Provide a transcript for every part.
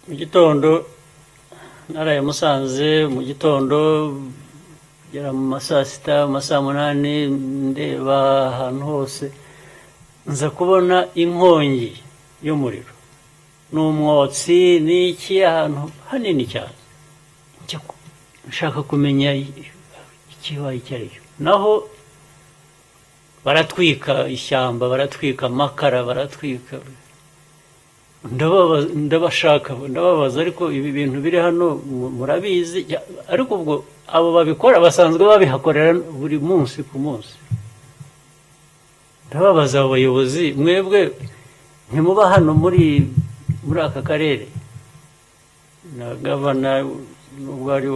mu gitondo naraye Musanze mu gitondo gera mu masaa sita mu masaa munani ndeba ahantu hose nza kubona inkongi y'umuriro n'umwotsi n'iki ahantu hanini cyane nshaka kumenya ikibaye icyo ari cyo naho baratwika ishyamba baratwika amakara baratwika ndababaza ariko ibi bintu biri hano murabizi ariko ubwo abo babikora basanzwe babihakorera buri munsi ku munsi ndababaza abo bayobozi mwebwe ntimuba hano muri aka karere na gavana nubwo ari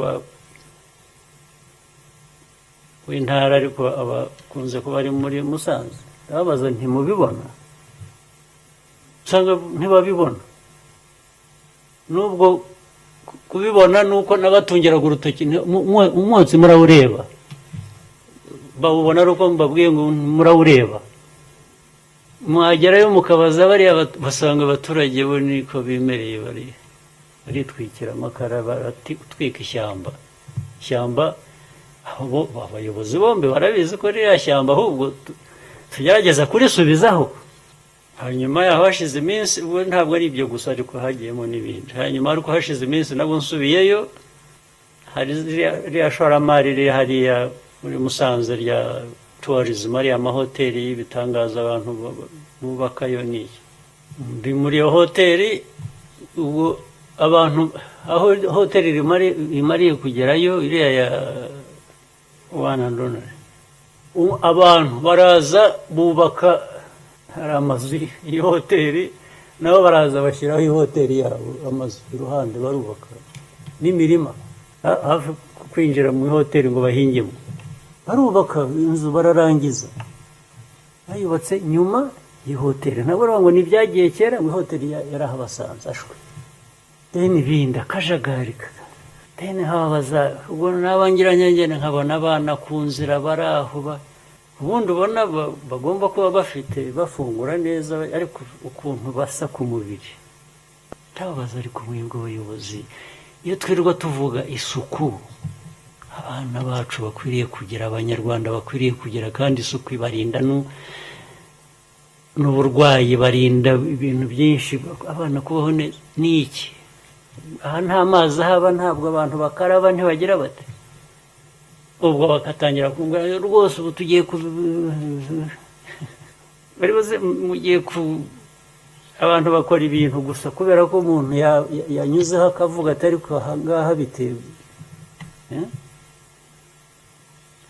w'intara ariko abakunze kuba ari muri Musanze ndababaza ntimubibona usanga ntibabibona nubwo kubibona nuko nabatungira urutoki umwotsi murawureba bawubona ari uko mbabwiye ngo murawureba mwagerayo mukabaza bariya basanga abaturage bo niko bimereye baritwikira amakara baratwika ishyamba abayobozi bombi barabizi ko ririya shyamba ahubwo tugerageza kurisubizaho hanyuma yaho hashize iminsi ubu ntabwo ari ibyo gusa ariko hagiyemo n'ibindi hanyuma ariko hashize iminsi nabwo nsubiyeyo hari ririya shoramari riri hariya muri Musanze rya tourism ariya amahoteli y'ibitangaza abantu bubakayo n'iki ndi muri iyo hoteli ubwo abantu aho hoteli imariye kugerayo iriya ya abantu baraza bubaka hari amazu iyi hoteli nabo baraza bashyiraho ihoteli yabo amazu iruhande barubaka n'imirima hafi kwinjira mu hoteli ngo bahingemo barubaka inzu bararangiza bayubatse nyuma y'ihoteli nabo ngo ntibyagiye kera mu hoteli yarahabasanze ashwe deni binda kajagari deni habaza ubwo n'abangiranye nkabona abana ku nzira baraho ubundi ubona bagomba kuba bafite bafungura neza ariko ukuntu basa ku mubiri ndababaza ariko mwebwe abayobozi iyo twirirwa tuvuga isuku abana bacu bakwiriye kugira abanyarwanda bakwiriye kugira kandi isuku ibarinda n'uburwayi barinda ibintu byinshi abana kubaho neza n'iki aha nta mazi ahaba ntabwo abantu bakaraba ntibagira bate ubwo bagatangira kumubwira rwose ubu tugiye abantu bakora ibintu gusa kubera ko umuntu yanyuzeho akavuga atari ko ahangaha bitewe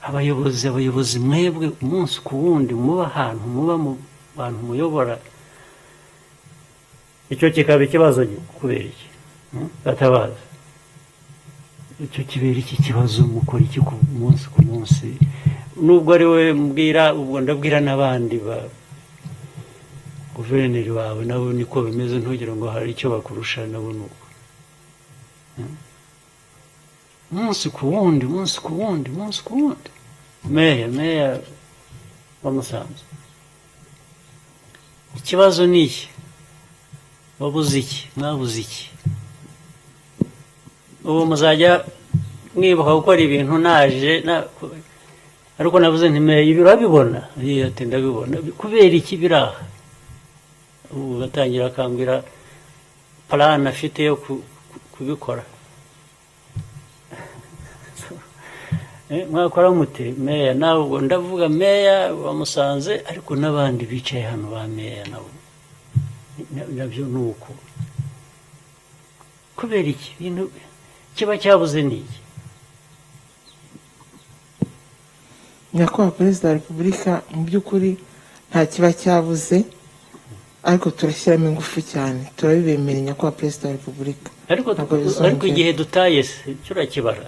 abayobozi mwebwe umunsi ku wundi muba ahantu muba mu bantu muyobora icyo kikaba ikibazo kubera iki gatabaza icyo kibera iki kibazo mukora iki ku munsi nubwo ari we mbwira ubwo ndabwira n'abandi ba guverineri wawe nabo niko bimeze ntugire ngo hari icyo bakurusha nabo nuko umunsi ku wundi meya wa Musanze ikibazo ni iki wabuze iki mwabuze iki ubu muzajya mwibuka gukora ibintu naje ariko navuze nti meya ibi urabibona ati ndabibona kubera iki biraha ubu batangira akambwira plan afite yo kubikora mwakora mute meya nawe ubwo ndavuga meya wa Musanze ariko n'abandi bicaye hano ba meya nabo nabyo nuko kubera iki bintu kiba cyabuze n'iki nyakubahwa perezida wa repubulika mu by'ukuri nta kiba cyabuze ariko turashyiramo ingufu cyane turabibemera nyakubahwa perezida wa repubulika ariko igihe dutaye se turakibara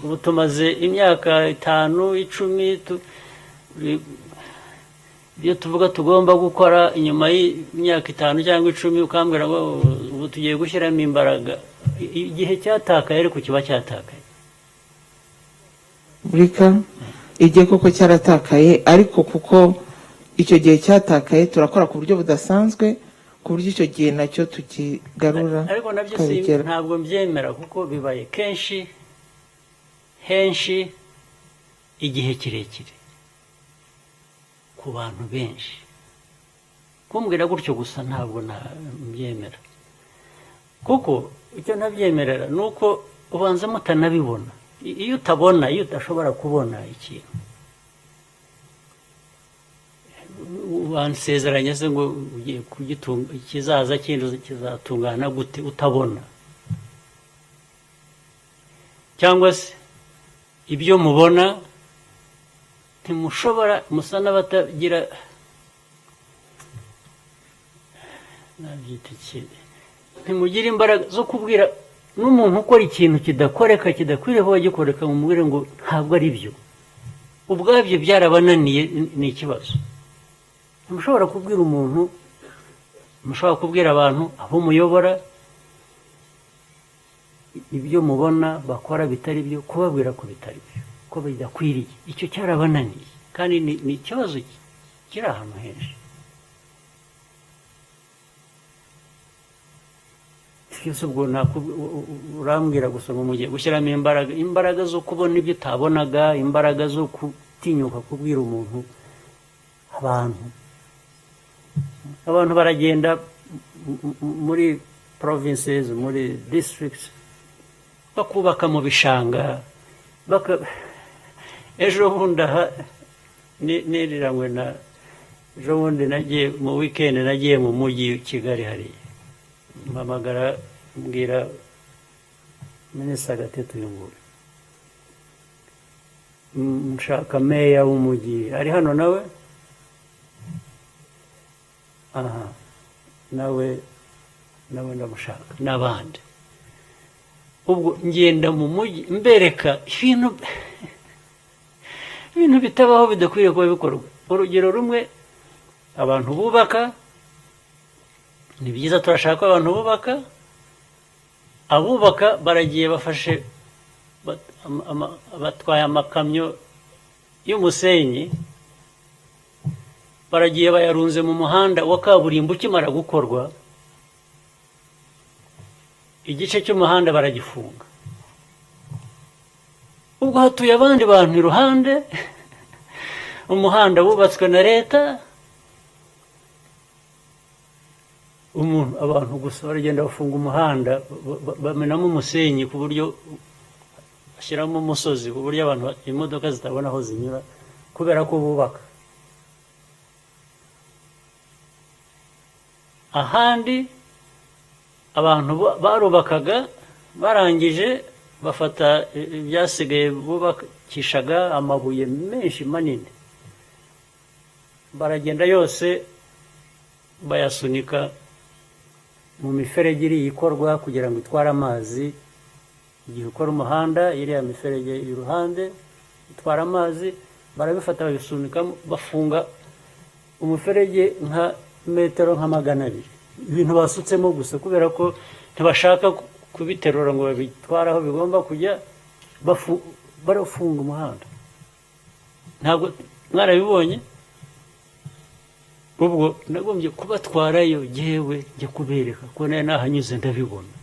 ubu tumaze imyaka 5 10 iyo tuvuga tugomba gukora inyuma y'imyaka 5 cyangwa 10 ukambwira ngo ubu tugiye gushyiramo imbaraga igihe cyatakaye ariko kiba cyatakaye burika igihe koko cyaratakaye ariko kuko icyo gihe cyatakaye turakora ku buryo budasanzwe ku buryo icyo gihe nacyo tukigarura ariko nabyo tukabigera. ntabwo mbyemera kuko bibaye kenshi henshi igihe kirekire ku bantu benshi. Kumbwira gutyo gusa ntabwo mbyemera, kuko icyo ntabyemerera ni uko ubanza mutanabibona. Iyo utabona, iyo udashobora kubona ikintu, wansezeranya se ngo ugiye kugitunga, ikizaza kindi kizatungana gute utabona? Cyangwa se ibyo mubona ntimushobora, musa n'abatagira nabyita iki, ntimugira imbaraga zo kubwira n'umuntu ukora ikintu kidakoreka, kidakwiriye kuba gikoreka, ngo mubwire ngo ntabwo ari byo. Ubwabyo byarabananiye, ni ikibazo. Ntimushobora kubwira umuntu, mushobora kubwira abantu abo muyobora ibyo mubona bakora bitari byo, kubabwira ko bitari byo, ko bidakwiriye. Icyo cyarabananiye, kandi ni ikibazo kiri ahantu henshi. Cyose ubwo urambwira gusa ngo mugiye gushyiramo imbaraga zo kubona ibyo utabonaga, imbaraga zo gutinyuka kubwira umuntu. Abantu baragenda muri provinces, muri districts, bakubaka mu bishanga, ejo bundi aha niriranywe na ejo bundi nagiye mu weekend, nagiye mu mujyi Kigali hariya, mpamagara mbwira Minisitiri Gatete uyu nguyu, nshaka meya w'umujyi, ari hano nawe? Aha, nawe ndamushaka, n'abandi. Ubwo ngenda mu mujyi mbereka ibintu bitabaho, bidakwiriye kuba bikorwa. Urugero rumwe, abantu bubaka, ni byiza, turashaka ko abantu bubaka. Abubaka baragiye bafashe, batwaye amakamyo y'umusenyi, baragiye bayarunze mu muhanda wa kaburimbo ukimara gukorwa, igice cy'umuhanda baragifunga. Ubwo hatuye abandi bantu iruhande, umuhanda wubatswe na leta, abantu gusa baragenda bafunga umuhanda, bamenamo umusenyi ku buryo bashyiramo umusozi, ku buryo abantu, imodoka zitabona aho zinyura, kubera ko bubaka. Ahandi abantu barubakaga, barangije bafata ibyasigaye bubakishaga amabuye menshi manini, baragenda yose bayasunika mu miferege iri ikorwa kugira ngo itware amazi. Igihe ukora umuhanda, iriya miferege iruhande itwara amazi, barabifata babisunikamo, bafunga umuferege nka metero nka 200. Ibintu basutsemo gusa, kubera ko ntibashaka kubiterura ngo babitware aho bigomba kujya, barafunga umuhanda. Ntabwo mwarabibonye? Ubwo nagombye kubatwarayo, yewe njya kubereka ko nayo nahanyuze ndabibona.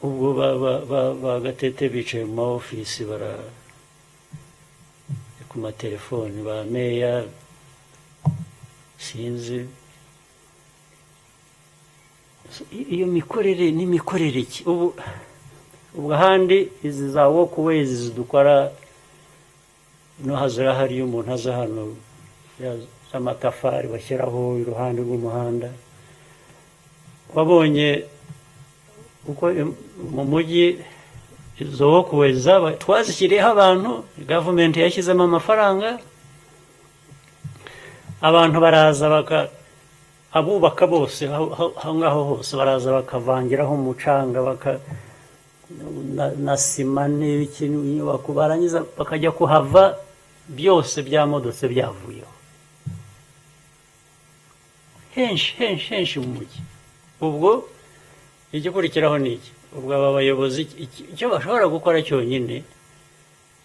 Ubwo ba Gatete bicaye mu maofisi, ku matelefoni, ba meya sinzi. Iyo mikorere n'imikorere ki? Ubwo ahandi izi za walkways zidukora, no hazira hari umuntu aza hano y'amatafari bashyiraho iruhande rw'umuhanda. Wabonye uko mu mujyi izo walkways twazishyiriyeho abantu, government yashyizemo amafaranga, abantu baraza abubaka bose aho ngaho hose baraza bakavangiraho umucanga, na sima n'ikintu, inyubako barangiza bakajya kuhava, byose byamodotse byavuyeho henshi mu mujyi. Ubwo igikurikiraho ni iki? Ubwo aba bayobozi icyo bashobora gukora cyonyine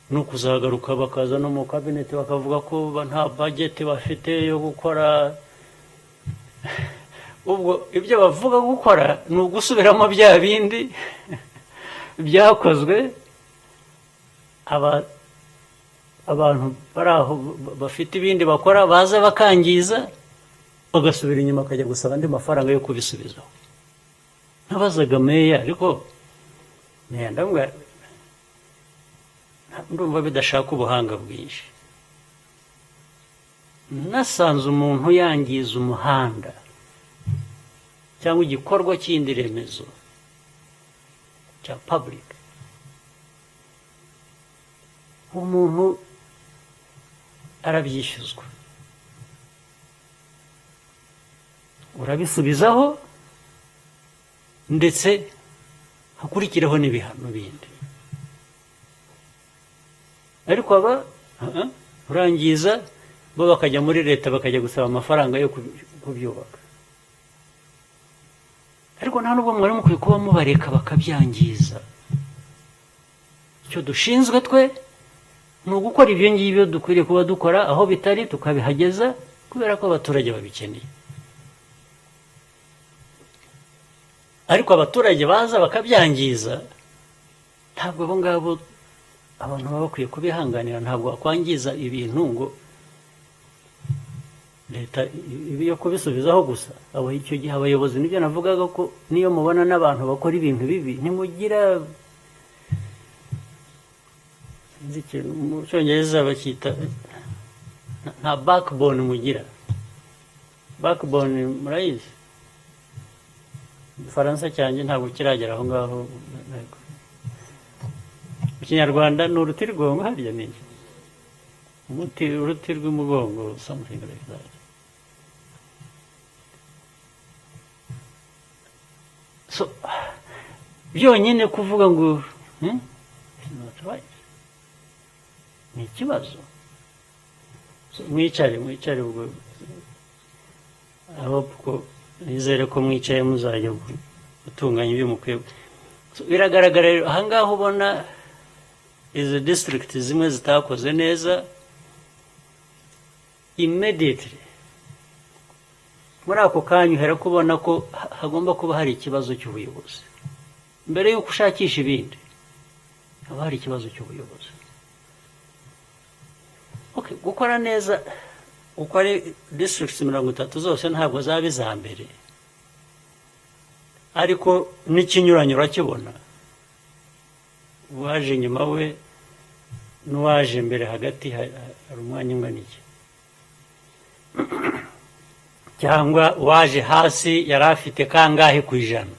no kuzagaruka bakaza no mu kabineti bakavuga ko nta budget bafite yo gukora. Ubwo ibyo bavuga gukora ni ugusubiramo bya bindi byakozwe. Abantu bari aho bafite ibindi bakora baza bakangiza, bagasubira inyuma akajya gusaba andi mafaranga yo kubisubizaho. Nabazaga meya, ariko ndumva bidashaka ubuhanga bwinshi. Nasanze umuntu yangiza umuhanda cyangwa igikorwa cy'indi remezo cya public, umuntu arabyishyuzwa, urabisubizaho, ndetse hakurikiraho n'ibihano bindi. Ariko urangiza bo bakajya muri leta bakajya gusaba amafaranga yo kubyubaka. Ariko nta nubwo mwari mukwiye kuba mubareka bakabyangiza. Icyo dushinzwe twe ni ugukora ibyo ngibyo dukwiriye kuba dukora, aho bitari tukabihageza, kubera ko abaturage babikeneye. Ariko abaturage baza bakabyangiza, ntabwo abo ngabo abantu baba bakwiye kubihanganira. Ntabwo wakwangiza ibintu ngo leta yo kubisubizaho gusa. Icyo gihe abayobozi, nibyo navugaga ko niyo mubona n'abantu bakora ibintu bibi, ntimugira mu Cyongereza bacyita nta backbone mugira. Backbone murayizi? Igifaransa cyanjye ntabwo kiragera aho ngaho. Mu Kinyarwanda ni urutirigongo, harya ni uruti rw'umugongo, something like that. So byonyine kuvuga ngo ni ikibazo. Mwicare ubwo, ahubwo nizere ko mwicaye muzajya gutunganya ibyo mukwiye. Biragaragara rero ahangaha ubona izi district zimwe zitakoze neza. Immediately muri ako kanya uhera kubona ko hagomba kuba hari ikibazo cy'ubuyobozi. Mbere y'uko ushakisha ibindi, haba hari ikibazo cy'ubuyobozi. Gukora neza uko ari districts 30 zose ntabwo zaba iza mbere, ariko n'ikinyuranyo urakibona. Uwaje nyuma we n'uwaje mbere hagati hari umwanya ungana iki? Cyangwa waje hasi yari afite kangahe ku ijana?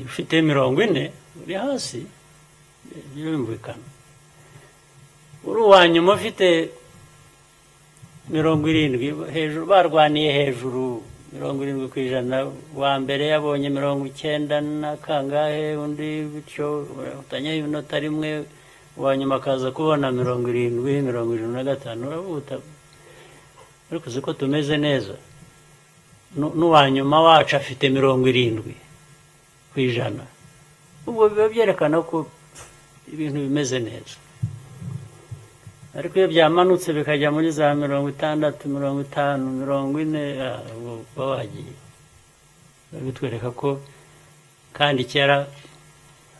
Ufite 40 uri hasi, birumvikana. Uri uwanyuma ufite 70 hejuru, barwaniye hejuru 70 ku ijana. Wa mbere yabonye 90 na kangahe, undi bityo utanye inota rimwe, uwanyuma akaza kubona 70, 75. Urabuta. Ariko ziko tumeze neza. N'uwanyuma wacu afite 70 ku ijana. Ubwo biba byerekana ko ibintu bimeze neza. Ariko iyo byamanutse bikajya muri za 60, 50, 40, baba bagiye. Bitwereka ko kandi kera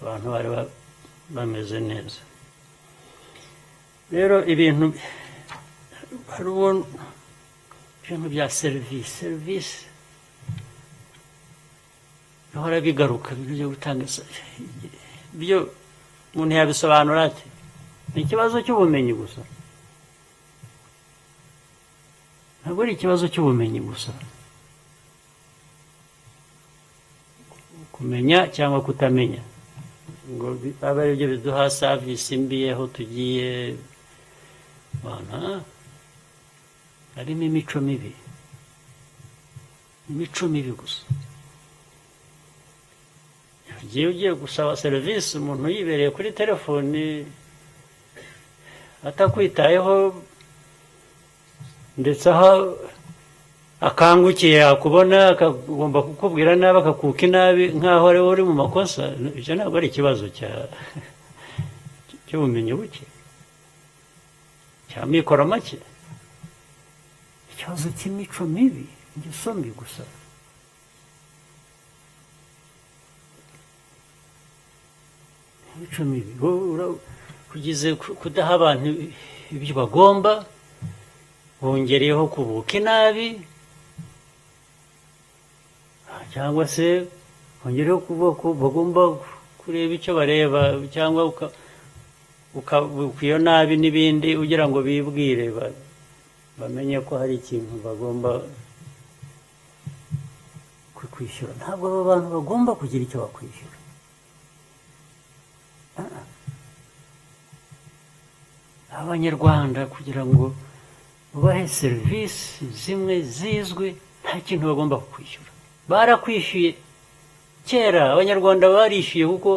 abantu bari bameze neza. Rero ibintu bya service bihora bigaruka, byo gutanga byo umuntu yabisobanura ati ni ikibazo cy'ubumenyi gusa. Ntabwo ari ikibazo cy'ubumenyi gusa, kumenya cyangwa kutamenya ngo aba ari byo biduha service mbi aho tugiye. Harimo imico mibi gusa. Ugiye gusaba serivisi umuntu yibereye kuri telefoni atakwitayeho, ndetse aho akangukiye akubona akagomba kukubwira nabi, akakuka inabi nk'aho ari uri mu makosa. Ibyo ntabwo ari ikibazo cy'ubumenyi buke, cya mikoro make, ikibazo cy'imico mibi, ingeso mbi gusa. Imico mibi kugize kudaha abantu ibyo bagomba, bongereyeho kubuka inabi, cyangwa se bongereyeho kuvuga ko bagomba kureba icyo bareba, cyangwa ukabuka iyo nabi n'ibindi ugira ngo bibwire bamenye ko hari ikintu bagomba kwishyura. Ntabwo aba bantu bagomba kugira icyo bakwishyura. Abanyarwanda kugira ngo bahe serivisi zimwe zizwi, nta kintu bagomba kwishyura. Barakwishyuye kera, abanyarwanda barishyuye, kuko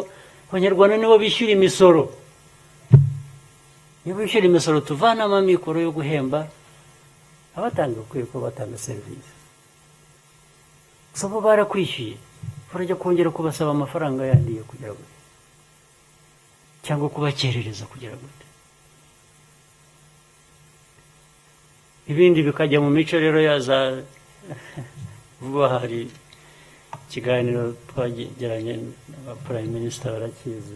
abanyarwanda nibo bishyura imisoro. Nibo bishyura imisoro tuvanamo amikoro yo guhemba abatanga, ukwiye ko batanga serivisi. Gusa bo barakwishyuye, barajya kongera kubasaba amafaranga yandi yo kugira ngo, cyangwa kubakerereza kugira ngo. Ibindi bikajya mu mico rero yaza. Vuba hari ikiganiro twagiranye na Prime Minister, barakizi.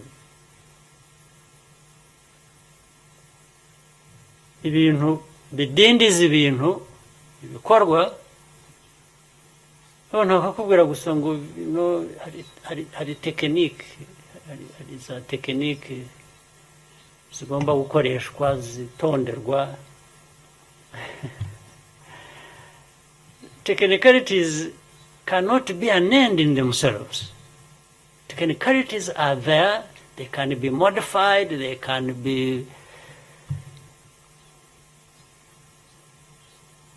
Ibintu bidindiza ibintu ibikorwa, noneho bakakubwira gusa ngo hari tekinike, hari za tekinike zigomba gukoreshwa, zitonderwa. Technicalities cannot be an end in themselves. Technicalities are there, they can be modified, they can be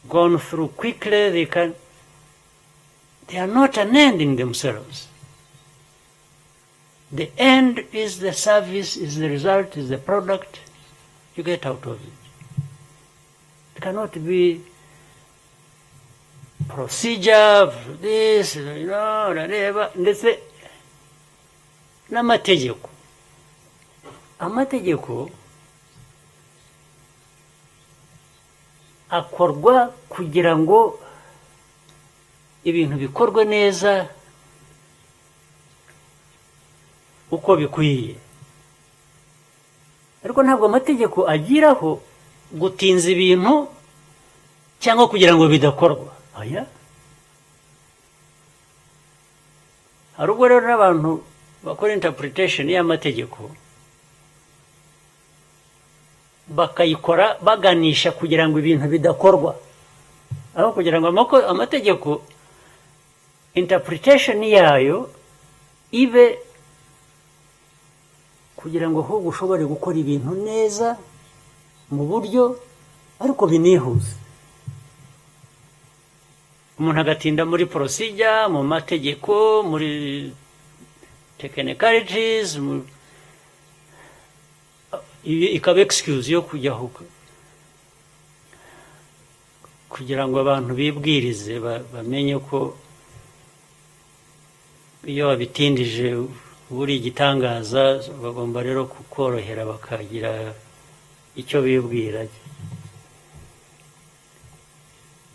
gone through quickly, they are not an end in themselves. The end is the service, is the result, is the product you get out of it. It cannot be procedure, this, whatever, ndetse n'amategeko. Amategeko akorwa kugira ngo ibintu bikorwe neza uko bikwiye. Ariko ntabwo amategeko agiraho gutinza ibintu cyangwa kugira ngo bidakorwa. Aya hari ubwo rero n'abantu bakora interpretation y'amategeko bakayikora baganisha kugira ngo ibintu bidakorwa, aho kugira ngo amategeko interpretation yayo ibe kugira ngo ahubwo ushobore gukora ibintu neza mu buryo ariko binihuse. Umuntu agatinda muri procedure, mu mategeko, muri technicalities, ikaba excuse yo kujyaho kugira ngo abantu bibwirize bamenye ko iyo babitindije buri gitangaza. Bagomba rero kukorohera bakagira icyo bibwira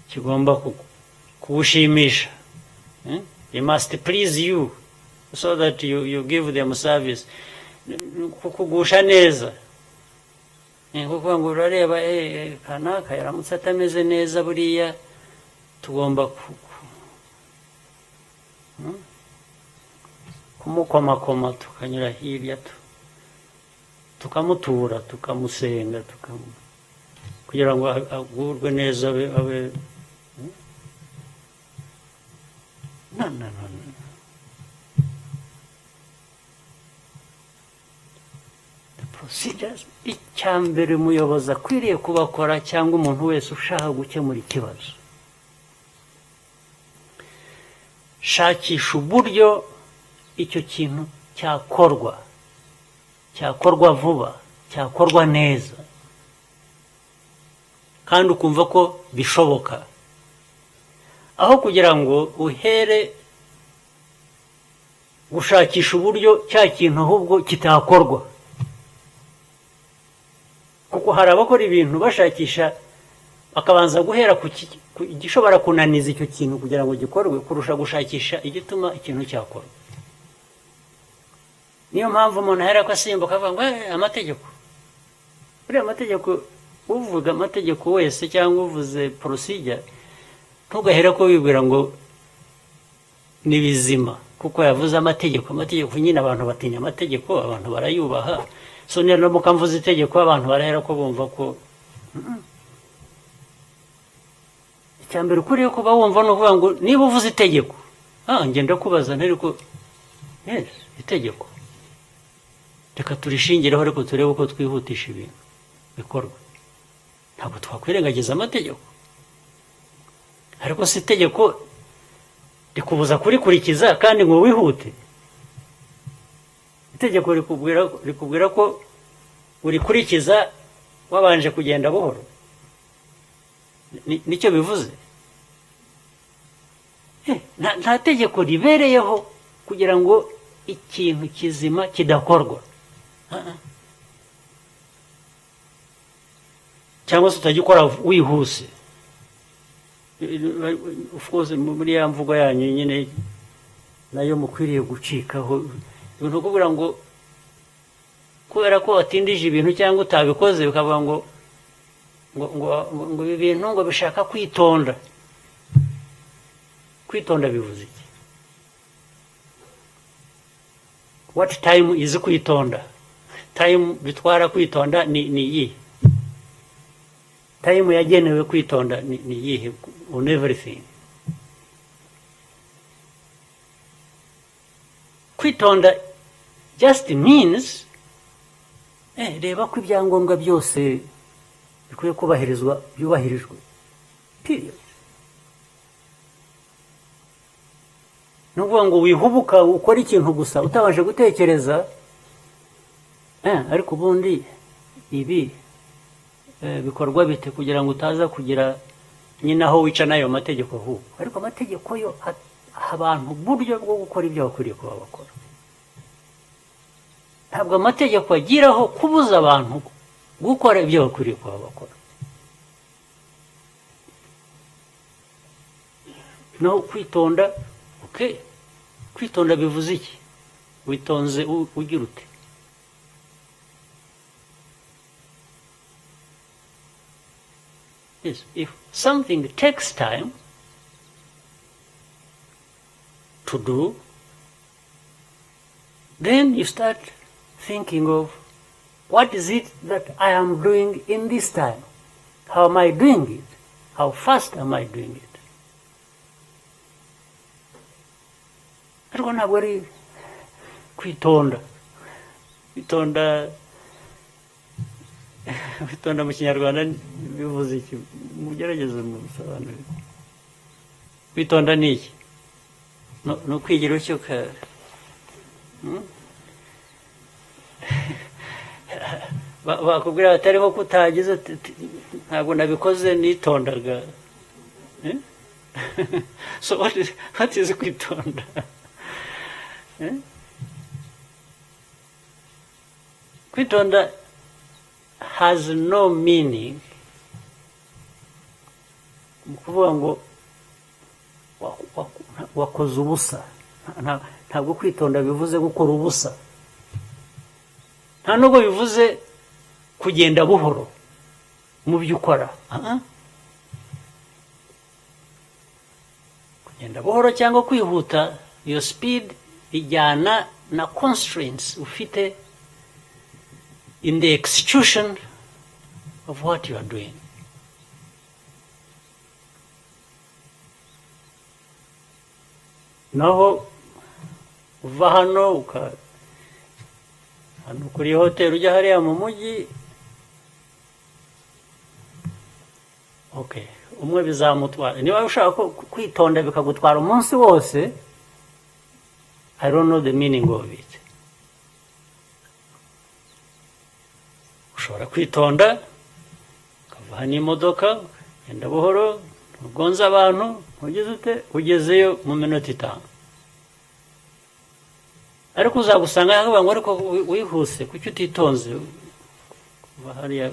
kigomba kuwushimisha. They must please you so that you give them service. Kukugusha neza, kuko ngo urareba kanaka yaramutse atameze neza, buriya tugomba kumukomakoma, tukanyura hirya tukamutura, tukamusenga, kugira ngo agurwe neza, abe no. The procedures, icyambere umuyobozi akwiriye kubakora, cyangwa umuntu wese ushaka gukemura ikibazo, shakisha uburyo icyo kintu cyakorwa vuba, cyakorwa neza, kandi ukumva ko bishoboka, aho kugira ngo uhere gushakisha uburyo cya kintu ahubwo kitakorwa. kuko hari abakora ibintu bashakisha akabanza guhera ku gishobora kunaniza icyo kintu kugira ngo gikorwe kurusha gushakisha igituma ikintu cyakorwa. Niyo mpamvu umuntu ahera ko asimbuka avuga ngo amategeko, buriya amategeko, uvuga amategeko wese cyangwa uvuze procedure ntugahera ko wibwira ngo ni bizima kuko yavuze amategeko nyine abantu batinya amategeko, abantu barayubaha. So niyo mukamvuze itegeko abantu barahera ko bumva ko icyambere ukuriye kuba wumva no kuvuga ngo niba uvuze itegeko ngenda kubaza ntariko yes itegeko reka turishingireho ariko turebe uko twihutisha ibintu bikorwa. Ntabwo twakwirengagiza amategeko, ariko si itegeko rikubuza kurikurikiza kandi ngo wihute. Itegeko rikubwira ko urikurikiza wabanje kugenda buhoro, nicyo bivuze. Nta tegeko ribereyeho kugira ngo ikintu kizima kidakorwa, cyangwa se utagikora wihuse. Of course muri ya mvugo yanyu nyine nayo mukwiriye gucikaho ibintu kugira ngo kubera ko watindije ibintu cyangwa utabikoze bikavuga ngo ibi bintu ngo bishaka kwitonda. Kwitonda bivuze iki? What time is kwitonda? Time bitwara kwitonda ni iyi. Time yagenewe kwitonda ni iyihe on everything? Kwitonda just means reba ko ibyangombwa byose bikwiye kubahirizwa byubahirijwe, period. Nuvuga ngo wihubuka ukora ikintu gusa utabanje gutekereza ariko ubundi ibi bikorwa bite kugira ngo utaza kugira nyine aho wica n'ayo mategeko ahubwo. Ariko amategeko yo abantu buryo bwo gukora ibyo bakwiriye kuba bakora. Ntabwo amategeko agiraho kubuza abantu gukora ibyo bakwiriye kuba bakora. No kwitonda, okay, kwitonda bivuze iki? Witonze ugira ute? Yes, if something takes time to do, then you start thinking of what is it that I am doing in this time? How am I doing it? How fast am I doing it? Ariko ntabwo ari kwitonda. Kwitonda mu Kinyarwanda bivuze iki? Mugerageze mu bisobanuro. Kwitonda ni iki? No kwigira icyo ka bakubwira atariho kutagize ntabwo nabikoze nitondaga. So what is kwitonda? Kwitonda has no meaning. Kuvuga ngo wakoze ubusa. Ntabwo kwitonda bivuze gukora ubusa. Nta nubwo bivuze kugenda buhoro mu byo ukora. Kugenda buhoro cyangwa kwihuta, your speed ijyana na constraints ufite in the execution of what you are doing. Naho uva hano hano kuri hoteli ujya hariya mu mujyi, okay, umwe bizamutwara. Niba ushaka kwitonda bikagutwara umunsi wose, I don't know the meaning of it. Ushobora kwitonda ukava n'imodoka ugenda buhoro, ntugonze abantu, ugezeyo mu minota 5. Ariko uzagusanga yavuga ngo ariko wihuse kuki utitonze kuva hariya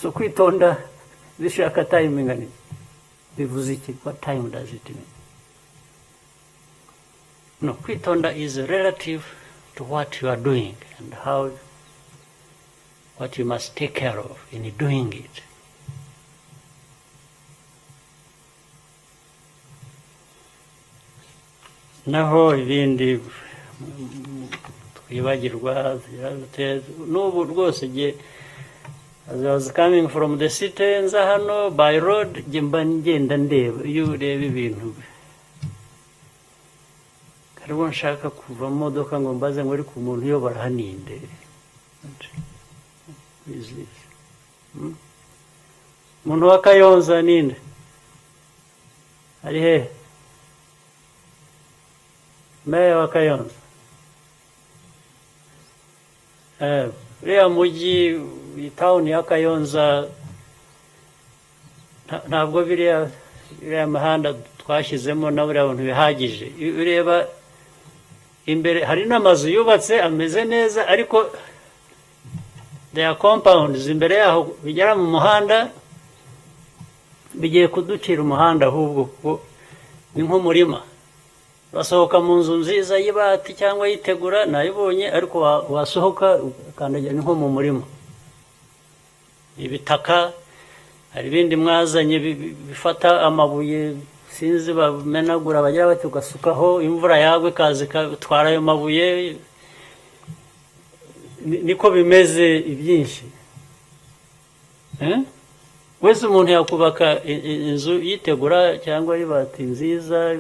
so kwitonda bishaka timing ani bivuze iki? What time does it mean? No, kwitonda is relative to what you are doing and what you must take care of in doing it. Naho ibindi twibagirwa n'ubu rwose as I was coming from the city nza hano by road mba ngenda ndeba iyo ureba ibintu karibu nshaka kuva mu modoka ngo mbaze ngo ari ku muntu uyobora haninde umuntu wa Kayonza ninde ari he? Meya wa Kayonza. Uriya mujyi town ya Kayonza ntabwo biriya mahanda twashyizemo na buriya bintu bihagije. Ureba imbere hari n'amazu yubatse ameze neza ariko their compounds imbere yaho bigera mu muhanda bigiye kuducira umuhanda ahubwo ni nk'umurima. Wasohoka mu nzu nziza y'ibati cyangwa yitegura nayibonye ariko wasohoka ukandagira ni nko mu murima. Ibitaka hari ibindi mwazanye bifata amabuye sinzi bamenagura bagira bati ugasukaho imvura yagwe kazi twara ayo mabuye niko bimeze ibyinshi. Wese umuntu yakubaka inzu yitegura cyangwa y'ibati nziza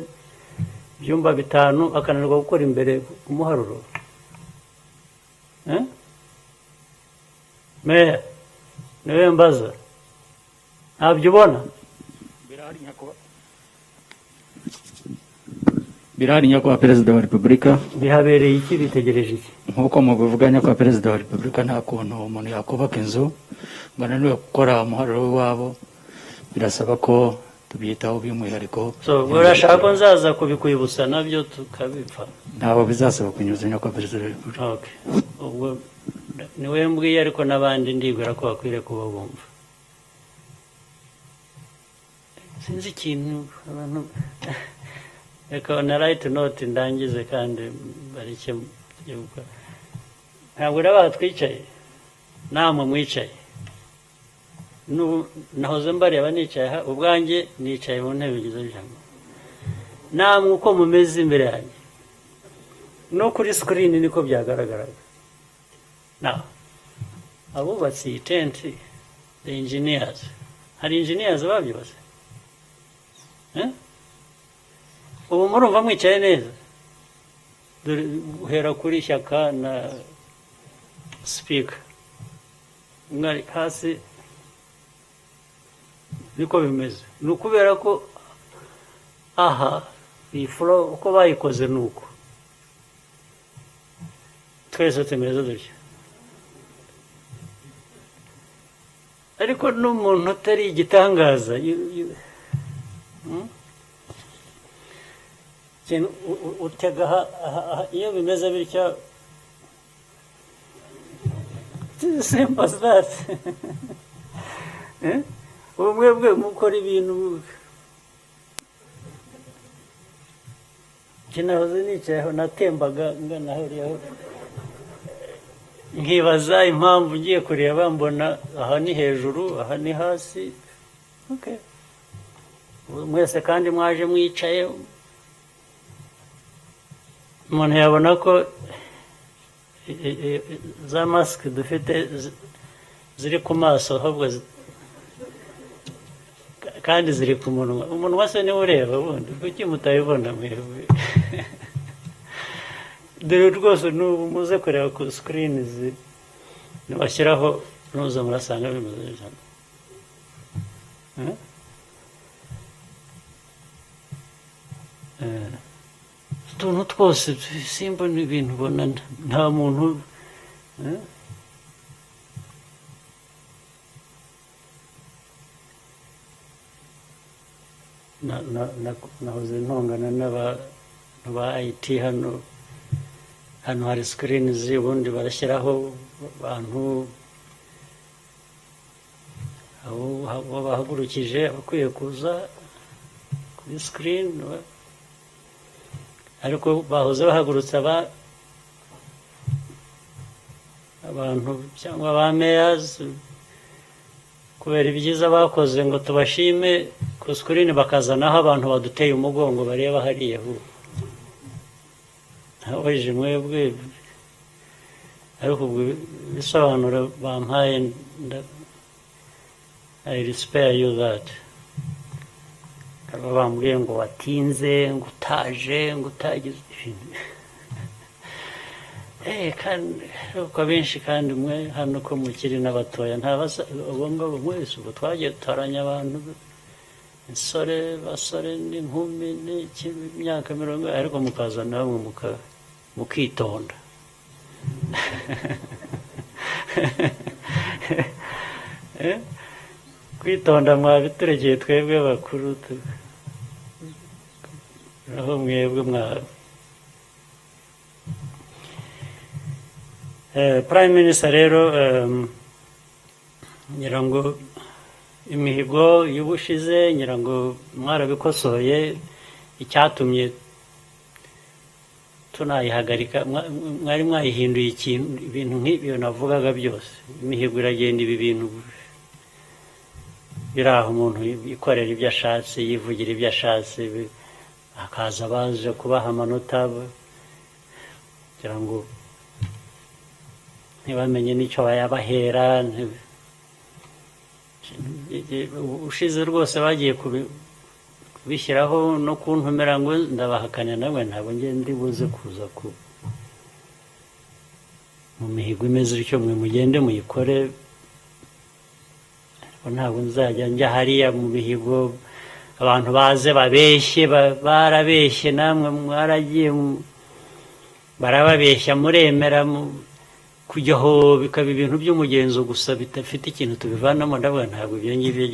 ibyumba 5 akananirwa gukora imbere kumuharuro. Meya niwe mbaza ntabyo ubona birahari nyakubahwa perezida wa repubulika. Bihabereye iki? Bitegereje iki? Nk'uko mubivuga nyakubahwa perezida wa repubulika nta kuntu umuntu yakubaka inzu ngo ananiwe gukora umuharuro wabo, birasaba ko tubyitaho by'umwihariko. So urashaka ko nzaza kubikwibutsa nabyo tukabipfa? Ntabwo bizasaba kunyuza nyakubahwa perezida wa repubulika. Okay, ubwo niwe mbwiye ariko n'abandi ndibwira ko bakwiriye kuba bumva. Sinzi ikintu abantu reka na right note ndangize kandi bareke yuko ntabwo raba twicaye namwe mwicaye nahoze mbareba nicaye ubwanjye nicaye mu ntebe bigize ijambo namwe uko mumeze imbere yanjye no kuri screen niko byagaragaraga. Now abubatsi iyi tent the engineers, hari engineers babyubatse ubu murumva mwicaye neza? Dore uhera kuri Shyaka na speaker mwari hasi niko bimeze. Ni ukubera ko aha iyi floor uko bayikoze nuko twese tumeze dutya, ariko n'umuntu utari igitangaza utega iyo bimeze bityo simple as that. Mwebwe mukora ibintu kinahoze nicayeho natembaga ngana hariyaho nkibaza impamvu ngiye kureba mbona aha ni hejuru aha ni hasi. Okay, mwese kandi mwaje mwicaye umuntu yabona ko za mask dufite ziri ku maso ahubwo kandi ziri ku munwa. Umunwa se niwe ureba ubundi kuki mutayibona mwebwe? Dore rwose n'ubu muze kureba ku screen nibashyiraho nuza murasanga bimeze cyane. Utuntu twose simba n'ibintu ubona nta muntu nahoze ntongana n'abantu ba IT hano hari screens ubundi barashyiraho abantu abo bahagurukije abakwiye kuza kuri sikirini, ariko bahoze bahagurutse abantu cyangwa ba meyazi kubera ibyiza bakoze ngo tubashime ku sikirini, bakazanaho abantu baduteye umugongo bareba hariya ntabajije mwebwe, ariko ubwo bisobanuro bampaye I spare you that. Kaba bambwiye ngo watinze, ngo utaje, ngo utagize kandi uko benshi kandi mwe hano ko mukiri n'abatoya ubu ngabo mwese ubu twagiye dutoranya abantu basore n'inkumi n'imyaka 40, ariko mukaza namwe mukitonda kwitonda mwabituregeye twebwe bakuru aho mwebwe Prime Minister rero ngira ngo imihigo y'ubushize ngira ngo mwarabikosoye, icyatumye tunayihagarika mwari mwayihinduye ibintu nk'ibyo navugaga byose. Imihigo iragenda ibi bintu biraho umuntu yikorera ibyo ashatse, yivugira ibyo ashatse, hakaza baje kubaha amanota kugira ngo ntibamenye n'icyo bayabahera. Ushize rwose bagiye kubishyiraho no kuntumira ngo ndabahakanira, nawe ntabwo ndi buze kuza mu mihigo imeze bityo, mwe mugende muyikore, ntabwo nzajya njya hariya mu mihigo abantu baze babeshye, barabeshye namwe mwaragiye barababeshya muremera kujyaho bikaba ibintu by'umugenzo gusa bidafite ikintu tubivanamo. ndavuga ntabwo ibyo ngibyo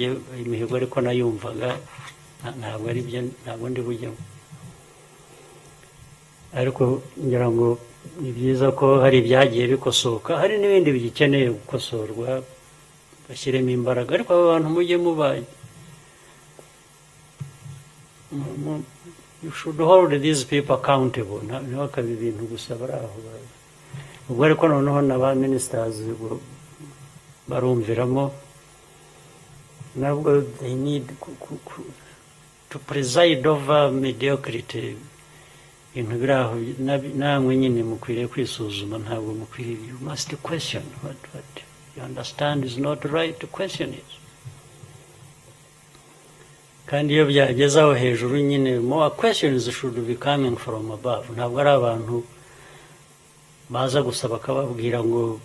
imihigo ariko nayumvaga ntabwo ari byo, ntabwo ndi bujyemo. Ariko ngira ngo ni byiza ko hari ibyagiye bikosoka, hari n'ibindi bigikeneye gukosorwa, bashyiremo imbaraga. Ariko aba bantu mujye mubaye, you should hold these people accountable, ntibakabe ibintu gusa bari aho. Ubwo ariko noneho na ba ministers barumviramo, nabwo they need to preside over mediocrity. Ibintu biri aho namwe nyine mukwiriye kwisuzuma, ntabwo mukwiriye, you must question what you understand is not right to question it. Kandi iyo byageze aho hejuru nyine, more questions should be coming from above. Ntabwo ari abantu baza gusa bakababwira ngo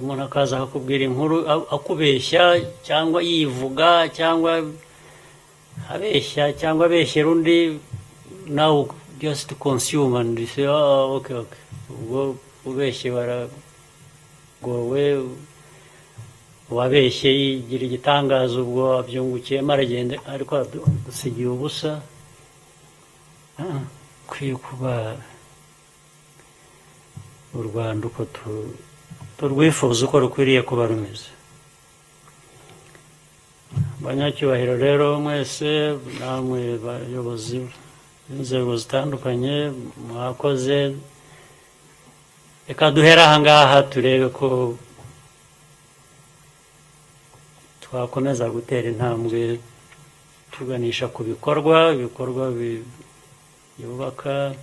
umuntu akaza akakubwira inkuru akubeshya cyangwa yivuga cyangwa abeshya cyangwa abeshyera undi, now just consume and say okay. Ubwo ubeshye baragowe, uwabeshye yigira igitangazo, ubwo abyungukiyemo aragenda, ariko dusigiye ubusa. Kwiye kuba u Rwanda uko turwifuza, uko rukwiriye kuba rumeze. Banyacyubahiro rero mwese, namwe bayobozi b'inzego zitandukanye, mwakoze. Reka duhere aha ngaha turebe ko twakomeza gutera intambwe tuganisha ku bikorwa byubaka